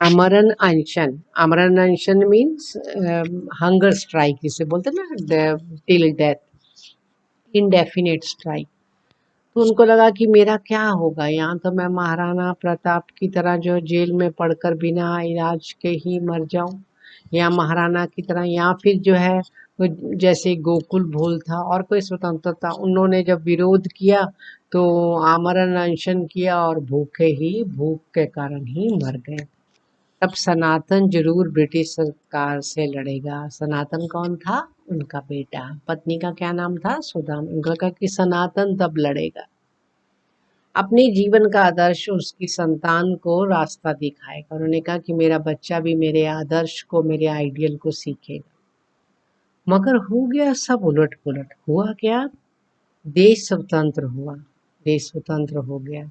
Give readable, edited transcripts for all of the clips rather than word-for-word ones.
आमरण अनशन। आमरण अनशन मीन्स हंगर स्ट्राइक, जिसे बोलते हैं ना, टिल डेथ, इनडेफिनेट स्ट्राइक। तो उनको लगा कि मेरा क्या होगा, यहाँ तो मैं महाराणा प्रताप की तरह जो जेल में पड़कर बिना इलाज के ही मर जाऊं, या महाराणा की तरह, या फिर जो है वो जैसे गोकुल भोल था और कोई स्वतंत्रता। उन्होंने जब विरोध किया तो आमरण अनशन किया और भूख के कारण ही मर गए। तब सनातन जरूर ब्रिटिश सरकार से लड़ेगा। सनातन कौन था? उनका बेटा। पत्नी का क्या नाम था? सुदाम। उन्होंने कहा कि सनातन तब लड़ेगा, अपने जीवन का आदर्श उसकी संतान को रास्ता दिखाएगा। उन्होंने कहा कि मेरा बच्चा भी मेरे आदर्श को, मेरे आइडियल को सीखेगा। मगर हो गया सब उलट पुलट। हुआ क्या? देश स्वतंत्र हुआ, देश स्वतंत्र हो गया।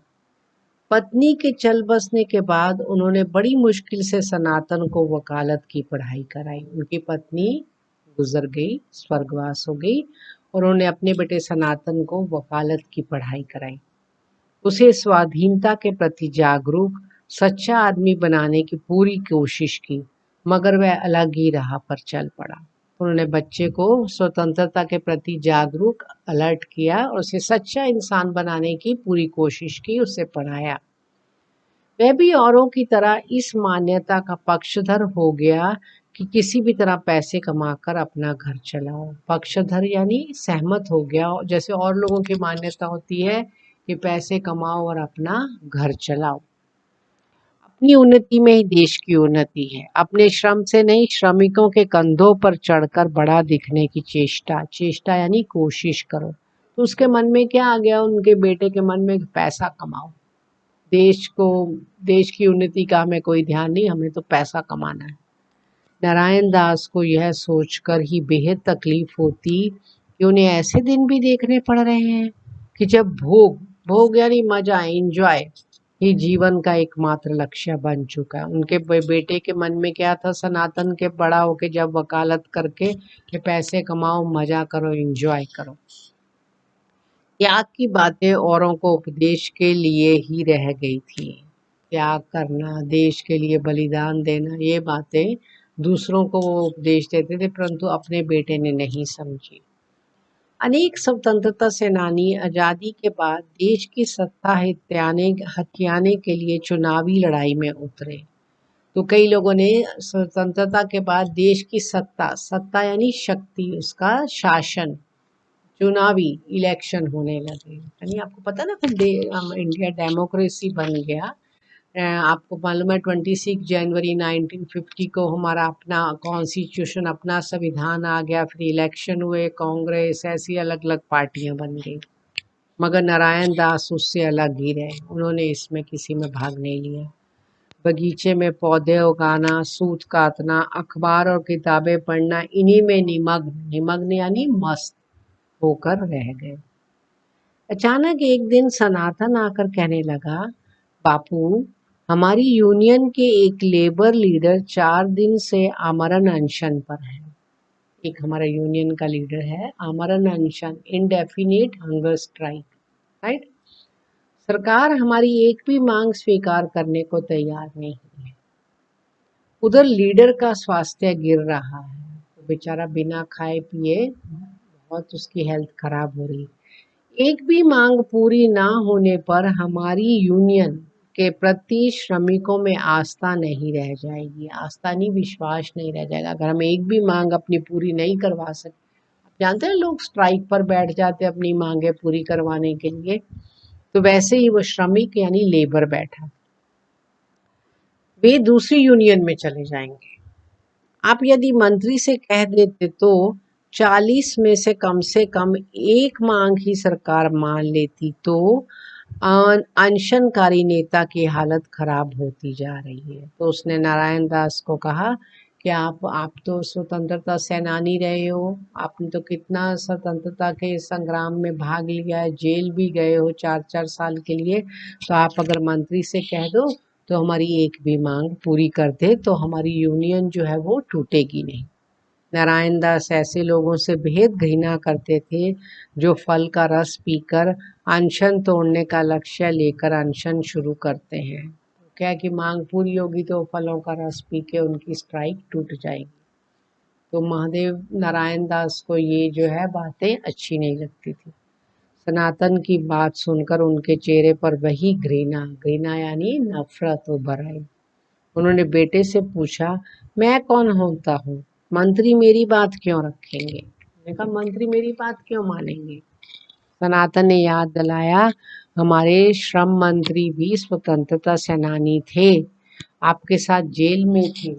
पत्नी के चल बसने के बाद उन्होंने बड़ी मुश्किल से सनातन को वकालत की पढ़ाई कराई। उनकी पत्नी गुजर गई, स्वर्गवास हो गई, और उन्होंने अपने बेटे सनातन को वकालत की पढ़ाई कराई। उसे स्वाधीनता के प्रति जागरूक, सच्चा आदमी बनाने की पूरी कोशिश की, मगर वह अलग ही राह पर चल पड़ा। उन्होंने बच्चे को स्वतंत्रता के प्रति जागरूक, अलर्ट किया और उसे सच्चा इंसान बनाने की पूरी कोशिश की, उसे पढ़ाया। वह भी औरों की तरह इस मान्यता का पक्षधर हो गया कि किसी भी तरह पैसे कमाकर अपना घर चलाओ। पक्षधर यानी सहमत हो गया, जैसे और लोगों की मान्यता होती है कि पैसे कमाओ और अपना घर चलाओ। अपनी उन्नति में ही देश की उन्नति है। अपने श्रम से नहीं, श्रमिकों के कंधों पर चढ़कर बड़ा दिखने की चेष्टा। चेष्टा यानी कोशिश करो। तो उसके मन में क्या आ गया? उनके बेटे के मन में पैसा कमाओ, देश की उन्नति का हमें कोई ध्यान नहीं, हमें तो पैसा कमाना है। नारायण दास को यह सोचकर ही बेहद तकलीफ होती कि उन्हें ऐसे दिन भी देखने पड़ रहे हैं कि जब भोग, भोग यानी मजा, एंजॉय ही जीवन का एकमात्र लक्ष्य बन चुका है। उनके बेटे के मन में क्या था? सनातन के बड़ा होके जब वकालत करके कि पैसे कमाओ, मजा करो, एंजॉय करो। त्याग की बातें औरों को उपदेश के लिए ही रह गई थी। त्याग करना, देश के लिए बलिदान देना, ये बातें दूसरों को वो उपदेश देते थे, परंतु अपने बेटे ने नहीं समझी। अनेक स्वतंत्रता सेनानी आजादी के बाद देश की सत्ता हथियाने के लिए चुनावी लड़ाई में उतरे। तो कई लोगों ने स्वतंत्रता के बाद देश की सत्ता यानी शक्ति, उसका शासन, चुनावी इलेक्शन होने लगे। यानी आपको पता ना, फिर इंडिया डेमोक्रेसी बन गया। आपको मालूम है 26 जनवरी 1950 को हमारा अपना कॉन्स्टिट्यूशन, अपना संविधान आ गया। फिर इलेक्शन हुए, कांग्रेस, ऐसी अलग अलग पार्टियां बन गई। मगर नारायण दास उससे अलग ही रहे। उन्होंने इसमें किसी में भाग नहीं लिया। बगीचे में पौधे उगाना, सूत काटना, अखबार और किताबें पढ़ना, इन्हीं में निमग्न यानी मस्त होकर रह गए। अचानक एक दिन सनातन आकर कहने लगा, बापू, हमारी यूनियन के एक लेबर लीडर 4 दिन से आमरण अनशन पर है। एक हमारा यूनियन का लीडर है, आमरण अनशन, इंडेफिनिट हंगर स्ट्राइक, राइट। सरकार हमारी एक भी मांग स्वीकार करने को तैयार नहीं है। उधर लीडर का स्वास्थ्य गिर रहा है, तो बेचारा बिना खाए पिए बहुत उसकी हेल्थ खराब हो रही। एक भी मांग पूरी ना होने पर हमारी यूनियन के प्रति श्रमिकों में आस्था नहीं रह जाएगी। आस्था नहीं, विश्वास नहीं रह जाएगा अगर हम एक भी मांग अपनी पूरी नहीं करवा सकते। आप जानते हैं लोग स्ट्राइक पर बैठ जाते हैं अपनी मांगे पूरी करवाने के लिए, तो वैसे ही वो श्रमिक यानी लेबर बैठा, वे दूसरी यूनियन में चले जाएंगे। आप यदि मंत्री से कह देते तो 40 में से कम एक मांग ही सरकार मान लेती, तो अनशनकारी नेता की हालत खराब होती जा रही है। तो उसने नारायण दास को कहा कि आप तो स्वतंत्रता सेनानी रहे हो, आपने तो कितना स्वतंत्रता के संग्राम में भाग लिया है, जेल भी गए हो 4-4 साल के लिए, तो आप अगर मंत्री से कह दो तो हमारी एक भी मांग पूरी कर दे, तो हमारी यूनियन जो है वो टूटेगी नहीं। नारायण दास ऐसे लोगों से बेहद घृणा करते थे जो फल का रस पीकर अनशन तोड़ने का लक्ष्य लेकर अनशन शुरू करते हैं। क्या कि मांग पूरी होगी तो फलों का रस पी के उनकी स्ट्राइक टूट जाएगी। तो महादेव नारायण दास को ये जो है बातें अच्छी नहीं लगती थी। सनातन की बात सुनकर उनके चेहरे पर वही घृणा घृणा यानी नफरत उभर आई। उन्होंने बेटे से पूछा, मैं कौन होता हूँ, मंत्री मेरी बात क्यों रखेंगे? मैंने कहा, मंत्री मेरी बात क्यों मानेंगे? सनातन ने याद दिलाया, हमारे श्रम मंत्री भी स्वतंत्रता सेनानी थे, आपके साथ जेल में थे,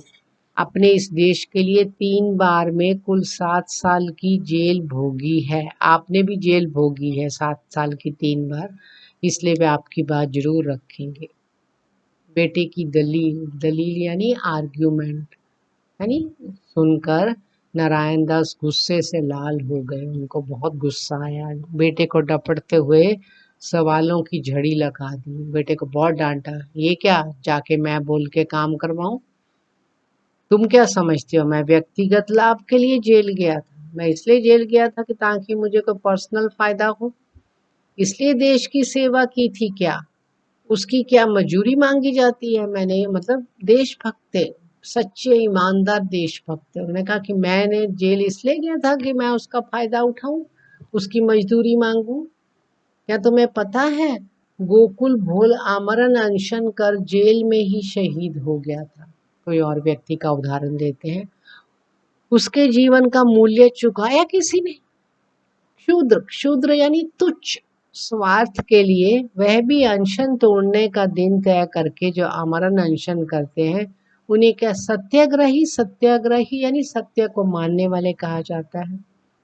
अपने इस देश के लिए 3 बार में कुल 7 साल की जेल भोगी है। आपने भी जेल भोगी है 7 साल की 3 बार, इसलिए वे आपकी बात जरूर रखेंगे। बेटे की दलील दलील यानी आर्ग्यूमेंट यानी सुनकर नारायण दास गुस्से से लाल हो गए। उनको बहुत गुस्सा आया। बेटे को डपटते हुए सवालों की झड़ी लगा दी। बेटे को बहुत डांटा, ये क्या जाके मैं बोल के काम करवाऊं? तुम क्या समझते हो मैं व्यक्तिगत लाभ के लिए जेल गया था? मैं इसलिए जेल गया था कि ताकि मुझे कोई पर्सनल फायदा हो, इसलिए देश की सेवा की थी क्या? उसकी क्या मजूरी मांगी जाती है? मैंने मतलब देशभक्त थे, सच्चे ईमानदार देशभक्त थे। उन्होंने कहा कि मैंने जेल इसलिए गया था कि मैं उसका फायदा उठाऊं, उसकी मजदूरी मांगूं। क्या तुम्हें पता है गोकुल भोल आमरण अनशन कर जेल में ही शहीद हो गया था? कोई और व्यक्ति का उदाहरण देते हैं। उसके जीवन का मूल्य चुकाया किसी ने? क्षुद्र क्षुद्र यानी तुच्छ स्वार्थ के लिए वह भी अनशन तोड़ने का दिन तय करके जो आमरण अनशन करते हैं, उन्हें क्या सत्याग्रही सत्याग्रही यानी सत्य को मानने वाले कहा जाता है?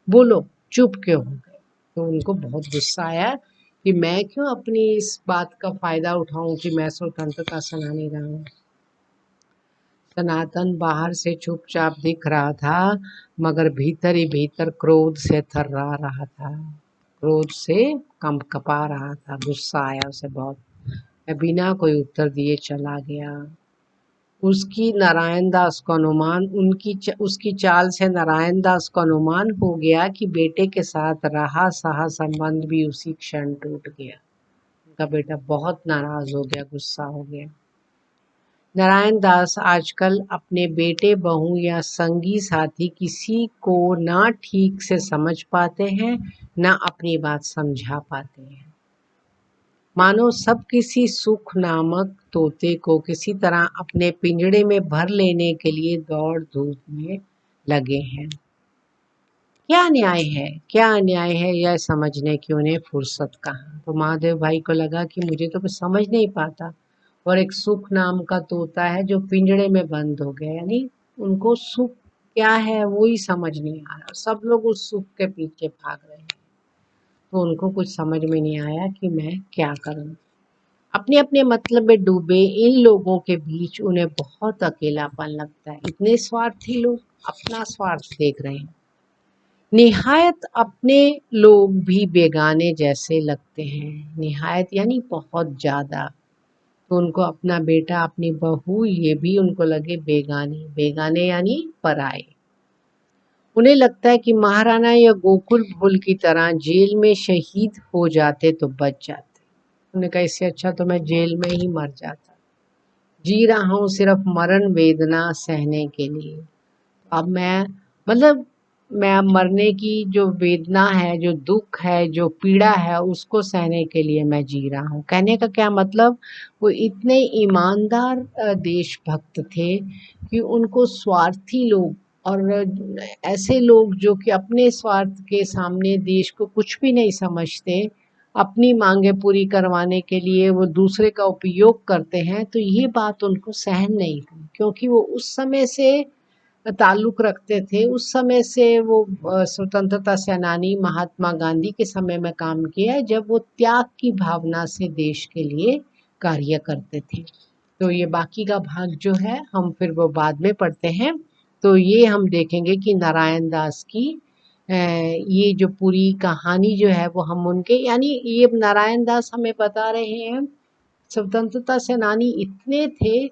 बोलो चुप क्यों हो गए? तो उनको बहुत गुस्सा आया कि मैं क्यों अपनी इस बात का फायदा उठाऊं कि मैं स्वतंत्रता सेनानी रहा हूं। सनातन बाहर से चुपचाप दिख रहा था, मगर भीतर ही भीतर क्रोध से थर्रा रहा था, क्रोध से कंपकपा रहा था। गुस्सा आया उसे बहुत। मैं बिना कोई उत्तर दिए चला गया। उसकी नारायण दास को अनुमान उसकी चाल से नारायण दास को अनुमान हो गया कि बेटे के साथ रहा सहा संबंध भी उसी क्षण टूट गया। उनका बेटा बहुत नाराज हो गया, गुस्सा हो गया। नारायण दास आजकल अपने बेटे बहू या संगी साथी किसी को ना ठीक से समझ पाते हैं, ना अपनी बात समझा पाते हैं। मानो सब किसी सुख नामक तोते को किसी तरह अपने पिंजड़े में भर लेने के लिए दौड़ धूप में लगे हैं। क्या न्याय है, क्या अन्याय है, यह समझने की उन्हें फुर्सत कहाँ। तो महादेव भाई को लगा कि मुझे तो कुछ समझ नहीं पाता, और एक सुख नाम का तोता है जो पिंजड़े में बंद हो गया, यानी उनको सुख क्या है वो ही समझ नहीं आ रहा। सब लोग उस सुख के पीछे भाग रहे हैं, तो उनको कुछ समझ में नहीं आया कि मैं क्या करूं। अपने अपने मतलब में डूबे इन लोगों के बीच उन्हें बहुत अकेलापन लगता है। इतने स्वार्थी लोग अपना स्वार्थ देख रहे हैं। निहायत अपने लोग भी बेगाने जैसे लगते हैं। निहायत यानी बहुत ज्यादा। तो उनको अपना बेटा अपनी बहू ये भी उनको लगे बेगाने, बेगाने यानी पराए। उन्हें लगता है कि महाराणा या गोकुल भोल की तरह जेल में शहीद हो जाते तो बच जाते। उन्होंने कहा इससे अच्छा तो मैं जेल में ही मर जाता। जी रहा हूँ सिर्फ मरण वेदना सहने के लिए। अब मैं मतलब मैं अब मरने की जो वेदना है, जो दुख है, जो पीड़ा है, उसको सहने के लिए मैं जी रहा हूँ। कहने का क्या मतलब, वो इतने ईमानदार देशभक्त थे कि उनको स्वार्थी लोग और ऐसे लोग जो कि अपने स्वार्थ के सामने देश को कुछ भी नहीं समझते, अपनी मांगे पूरी करवाने के लिए वो दूसरे का उपयोग करते हैं, तो ये बात उनको सहन नहीं हुई। क्योंकि वो उस समय से ताल्लुक रखते थे, उस समय से वो स्वतंत्रता सेनानी महात्मा गांधी के समय में काम किया है, जब वो त्याग की भावना से देश के लिए कार्य करते थे। तो ये बाकी का भाग जो है हम फिर वो बाद में पढ़ते हैं। तो ये हम देखेंगे कि नारायण दास की ये जो पूरी कहानी जो है वो हम उनके यानी ये नारायण दास हमें बता रहे हैं स्वतंत्रता सेनानी इतने थे,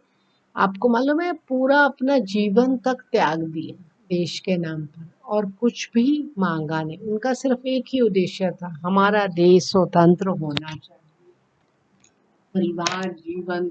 आपको मालूम है पूरा अपना जीवन तक त्याग दिया देश के नाम पर, और कुछ भी मांगा नहीं। उनका सिर्फ एक ही उद्देश्य था, हमारा देश स्वतंत्र होना चाहिए। परिवार जीवन